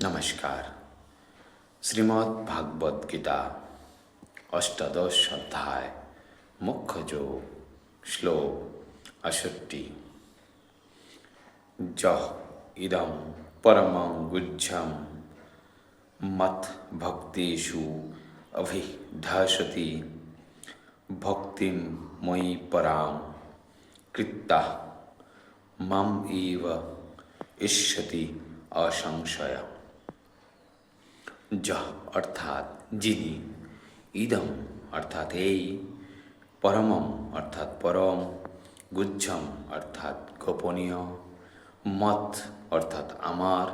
নমস্কার। শ্রীমদ্ ভাগবত গীতা অষ্টাদশ অধ্যায় মুখ্য যোগ শ্লোক ৬৮। যঃ ইদং পরমং গুহ্যং মত ভক্তেষু অভিধাসতি ভক্তিম ময়ি পরাং কৃত্যাঃ মাম এব ইষ্যতি অসংশয়। যহ অর্থাৎ যিনি, ইদম অর্থাৎ এই, পরমম অর্থাৎ পরম, গুহ্যম অর্থাৎ গোপনীয়, মত অর্থাৎ আমার,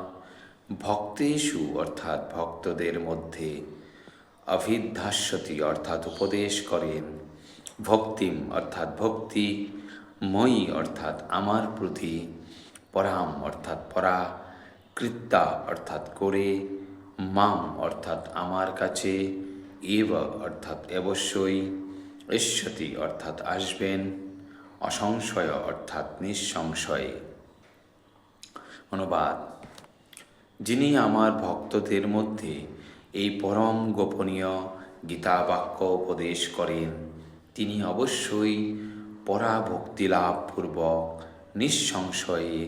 ভক্তেষু অর্থাৎ ভক্তদের মধ্যে, অভিধাস্যতি অর্থাৎ উপদেশ করেন, ভক্তিম অর্থাৎ ভক্তি, ময়ি অর্থাৎ আমার প্রতি, পরাম অর্থাৎ পরা, কৃত্যা অর্থাৎ করে, মাম অর্থাৎ আমার কাছে, এব অর্থাৎ অবশ্যই, ইষ্যতি অর্থাৎ আসবেন, অসংশয় অর্থাৎ নিঃসংশয়ে। অনুবাদ: যিনি আমার ভক্তদের মধ্যে এই পরম গোপনীয় গীতাবাক্য উপদেশ করেন, তিনি অবশ্যই পরাভক্তি লাভপূর্বক নিঃসংশয়ে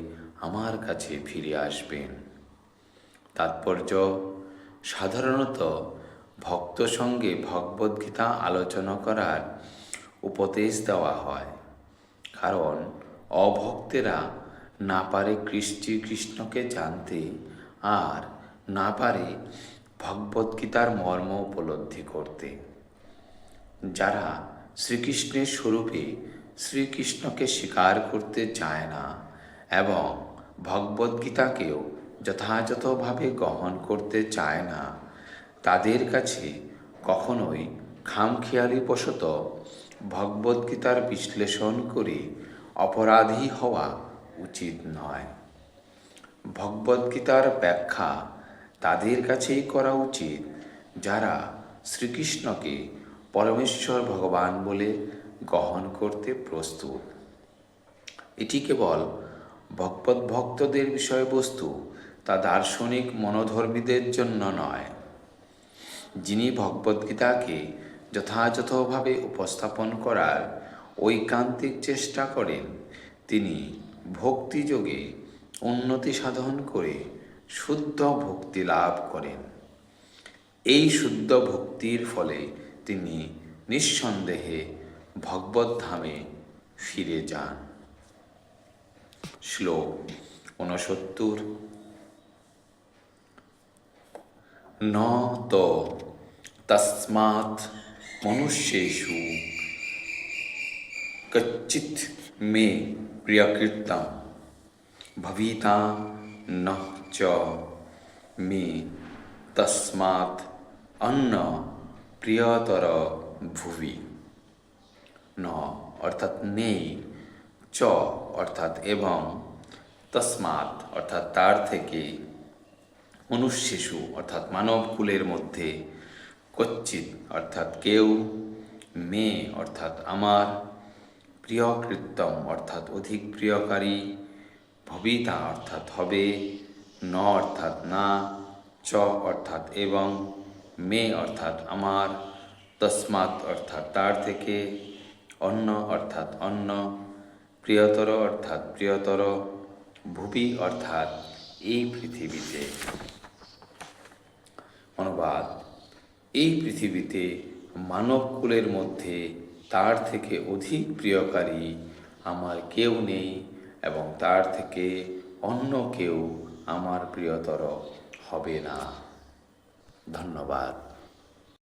আমার কাছে ফিরে আসবেন। তাৎপর্য: সাধারণত ভক্ত সঙ্গে ভগবদ্গীতা আলোচনা করার উপদেশ দেওয়া হয়, কারণ অভক্তেরা না পারে কৃষ্ণকে জানতে, আর না পারে ভগবদ্গীতার মর্ম উপলব্ধি করতে। যারা শ্রীকৃষ্ণের স্বরূপে শ্রীকৃষ্ণকে স্বীকার করতে চায় না এবং ভগবদ্গীতাকেও যথাযথভাবে গ্রহণ করতে চায় না, তাদের কাছে কখনোই খামখেয়ালিবশত ভগবদ্গীতার বিশ্লেষণ করে অপরাধী হওয়া উচিত নয়। ভগবদ্গীতার ব্যাখ্যা তাদের কাছেই করা উচিত যারা শ্রীকৃষ্ণকে পরমেশ্বর ভগবান বলে গ্রহণ করতে প্রস্তুত। এটি কেবল ভক্তদের বিষয়বস্তু, তা দার্শনিক মনোধর্মীদের জন্য নয়। যিনি ভগবদ্গীতাকে যথাযথভাবে উপস্থাপন করার ঐকান্তিক চেষ্টা করেন, তিনি ভক্তিযোগে উন্নতি সাধন করে শুদ্ধ ভক্তি লাভ করেন। এই শুদ্ধ ভক্তির ফলে তিনি নিঃসন্দেহে ভগবদ্ধামে ফিরে যান। শ্লোক ৬৯। ন তো তস্মাৎ মনুষ্যেষু কচ্চিৎ মে প্রিয়কৃত্যং ভবিতা ন চ মে তস্মাৎ অন্য প্রিয়তর ভুবি। ন অর্থাৎ নেই, চ অর্থাৎ এবং, তস্মাৎ অর্থাৎ তার থেকে, মনুষ্যেষু অর্থাৎ মানবকুলের মধ্যে, কচ্চিৎ অর্থাৎ কেউ, মে অর্থাৎ আমার, প্রিয়কৃত্যম অর্থাৎ অধিক প্রিয়কারী, ভবিতা অর্থাৎ হবে, ন অর্থাৎ না, চ অর্থাৎ এবং, মে অর্থাৎ আমার, তস্মাৎ অর্থাৎ তার থেকে, অন্য অর্থাৎ অন্য, প্রিয়তর অর্থাৎ প্রিয়তর, ভুবি অর্থাৎ এই পৃথিবীতে। অনুবাদ: এই পৃথিবীতে মানবকুলের মধ্যে তার থেকে অধিক প্রিয়কারী আমার কেউ নেই, এবং তার থেকে অন্য কেউ আমার প্রিয়তর হবে না। ধন্যবাদ।